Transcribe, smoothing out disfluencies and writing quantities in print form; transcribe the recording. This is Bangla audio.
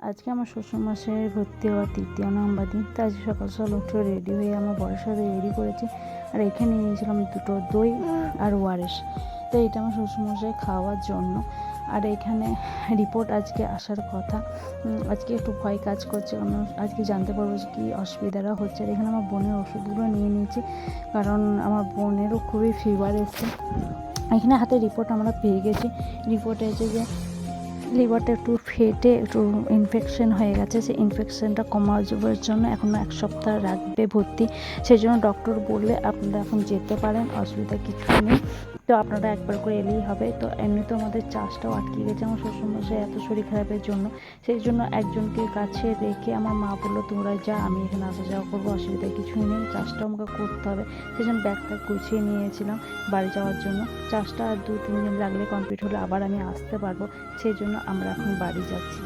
আজকে আমার শ্বশুরমশাইয়ের ভর্তি হওয়ার ৩য় নম্বর দিন। তাই আজকে সকাল সকাল উঠে রেডি হয়ে আমার বরের সাথে রেডি করেছি। আর এখানে নিয়েছিলাম 2টো দই আর ওয়ারেস। তো এটা আমার শ্বশুরমশাই খাওয়ার জন্য। আর এখানে রিপোর্ট আজকে আসার কথা। আজকে একটু ভয় কাজ করছে, কারণ আজকে জানতে পারবো যে কী অসুবিধাটা হচ্ছে। আর এখানে আমার বোনের ওষুধগুলো নিয়ে নিয়েছি, কারণ আমার বোনেরও খুবই ফিভার এসছে। এখানে হাতে রিপোর্ট আমরা পেয়ে গেছি। রিপোর্টে আছে যে লিভারটা একটু ফেটে একটু ইনফেকশন হয়ে গেছে। সেই ইনফেকশনটা কমাবার জন্য এখনও 1 সপ্তাহ রাখবে ভর্তি। সেই জন্য ডক্টর বললে আপনারা এখন যেতে পারেন, অসুবিধা কিছু নেই। তো আপনারা একবার করে এলেই হবে। তো এমনিতেও আমাদের চাষটাও আটকে গেছে আমার শ্বশুরমশাই এত শরীর খারাপের জন্য। সেই জন্য একজনকে কাছে রেখে আমার মা বললো তোমরা যা, আমি এখানে আসা যাওয়া করবো, অসুবিধা কিছুই নেই। চাষটাও আমাকে করতে হবে। সেই জন্য ব্যাগটা গুছিয়ে নিয়েছিলাম বাড়ি যাওয়ার জন্য। চাষটা আর 2-3 দিন লাগলে কমপ্লিট হলে আবার আমি আসতে পারবো। সেই জন্য আমরা এখন বাড়ি যাচ্ছি।